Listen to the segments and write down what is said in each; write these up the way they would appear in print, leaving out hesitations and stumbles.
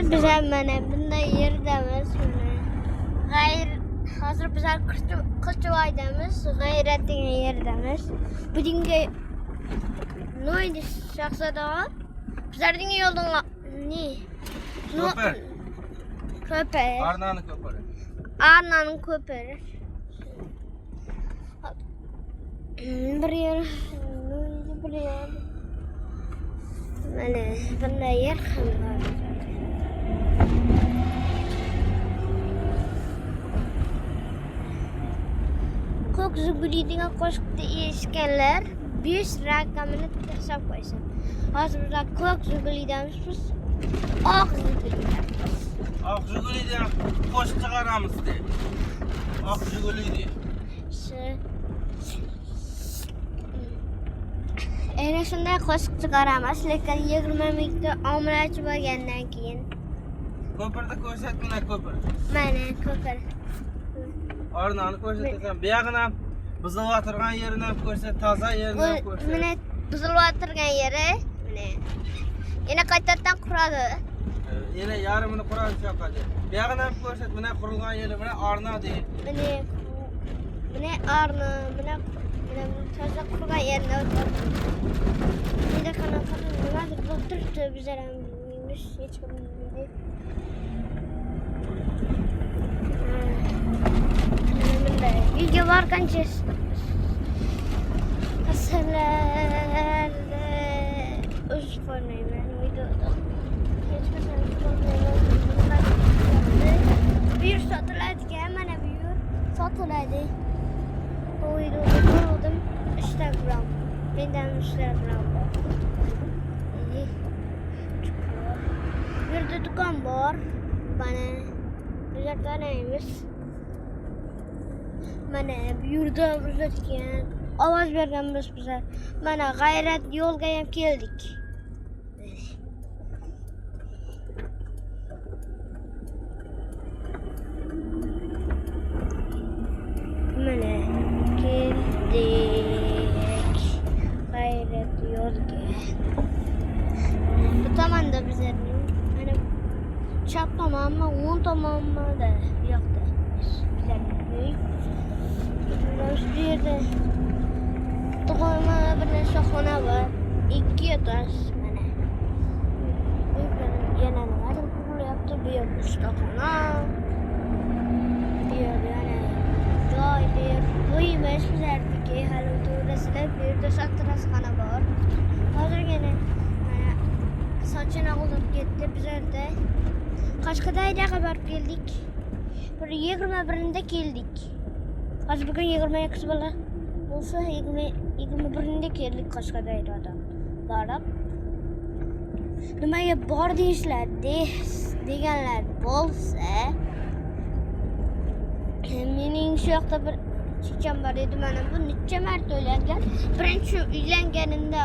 Bize mana bunday yerdamiz. Hozir bizlar Qilchivoydamiz, G'ayrat degan yerdamiz. Bugungi Noydi Shahzoda. Bizlarning yo'lning Ko'pir. Arnani ko'piri. Arnaning ko'piri. Bir yer, bir yer. Mana bunday yer ham bor. Ko'k zuguli degan qo'shiqni eshitganlar 5 raqamini hisob qo'ysin. Hozir biz ko'k zugulidamiz biz. Oq zugulidamiz. Oq Jiguli qo'shiq chiqaramiz deb. Oq Jiguli. Ana shunday qo'shiq chiqaramiz, lekin 20 mingta omonachi bo'lgandan keyin. Ko'pirda ko'rsat mana ko'pir. Mana ko'pir. Arnani ko'rsatasan. Bu yog'ini ham buzilib o'tirgan yerini ham ko'rsat, toza yerini ham ko'rsat. Mana buzilib o'tirgan yeri, mana. Yana qaytadan quradi. Yana yarmini quradi chaqadi. Bu yog'ini ham ko'rsat, mana qurilgan yeri, mana Arna deydi. Mana Arna, mana toza qurgan yerni o'tirdi. Nida qanaqa nimadir bo'tiribdi, bizlar ham bilmaymiz, hech kim bilmaydi. Uyga borgancha asarlarda o'z qo'ymayman videoda. Hech qachon qo'ymayman. Bu yer sotiladigan, mana bu yer sotiladi. Bu videoda ko'rdim Instagram. Mendan Instagram bor. Bu yerda do'kon bor. Mana bu yerda neymiş? Mana bu yerda bizlarga ovoz berganmiz bizlar. Mana G'ayrat yo'lga ham keldik. Mana keldik G'ayrat yo'lga. Bu tomonda bizlarning mana chap tomonmi, o'ng tomonmi da yo'qda. Bizlarning uy. Bu yerda tug'ilma bir narsa xona bor. 2 etaj mana. Yana nimadir qurilyapti. Bu yer ustaxona. Bu yer yana joy ber. Qo'ymish bizlarniki hali to'g'risida bu yerda satrasxona bor. Hozirgina mana sochini olib ketdi bizlarda. Qashqadaryoga borib keldik. Bir 21-da keldik. Hozir bugun 22 bola bo'lsa 21-da keldik Qashqadaryodan. Borib nimaga bor deysizlar deganlar bo'lsa, mening shu yoqda bir checham bor edi. Mana bu necha marta uylangan. Birinchi uylanganimda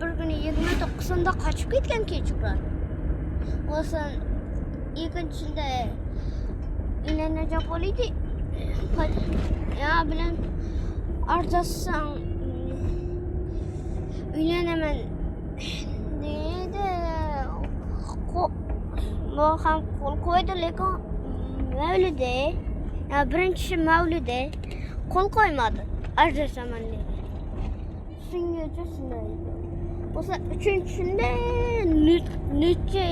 bir kuni 29-da qochib ketgan kechqurun. O'san ikkinchisida uylanajak bo'ldi. Ya bilen artasam uylanaman dedi. Bu ham qo'l qo'ydi, lekin Mavluda, ya birinchi Mavluda qo'l qo'ymadi. Artasaman dedi. Shungacha shunday. O'sha uchinchisida necha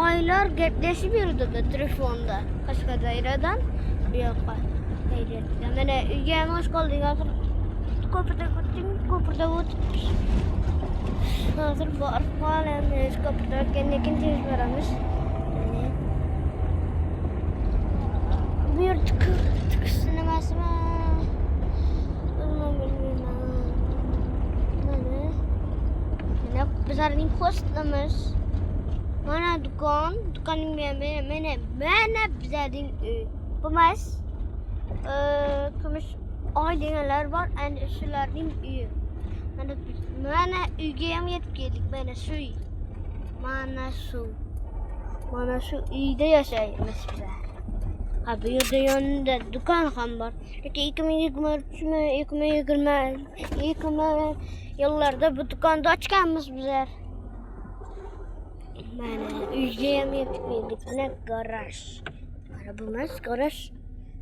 oylar gaplashib yurdi telefonda Qashqadaryodan. Yo'qqa. Mana uyga ham osh qoldik. Hozir ko'pirda o'tibmiz. Hozir borib qolamiz. Ko'pirda o'tgandan tez boramiz. Bu yer tikish nimasimi? Bilmayman. Mana bizlarning postimiz. Mana do'konning mana bizlarning uy. Bo'lmas. Kumush oy deganlar bor, endi shularning uyi. Mana uyga ham yetib keldik. Mana shu uy. Mana shu uyda yashaymiz bizlar. Ha, bu yerda yonida do'kon ham bor. Lekin 2020 yillarda bu do'konni ochganmiz bizlar. Mana uyga ham yetib keldik. Mana garaj. Mana bu emas garaj.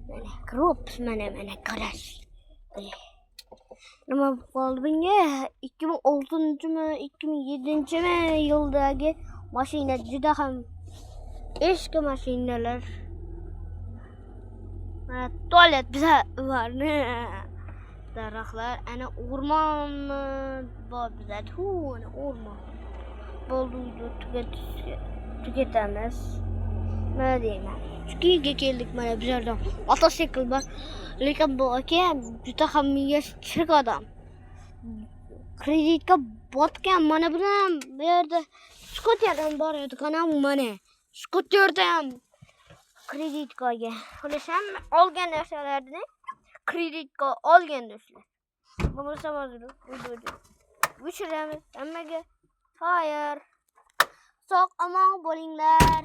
Mana kirib, mana garaj. Nima qoldi bunga? 2006-mi, 2007-mi yildagi mashina juda ham eski mashinalar. Mana tualet biza var. Daraxtlar, ana o'rmon bor bizada. Ana o'rmon. Bo'ldi, tugatamiz. Mana deyman. Chunki keldik mana bu yerdan. Mototsikl bor. Lekin bu aka juda ham miyasi chirik odam. Kreditga botgan mana bilan bu yerda skuter ham bor edi, qana mana. Skuterda ham kreditkaga. Xulosan olgan narsalarni kreditga olgan do'stlar. Bo'lmasa hozir o'chiramiz hammaga. Hayır. Sog' omon bo'linglar.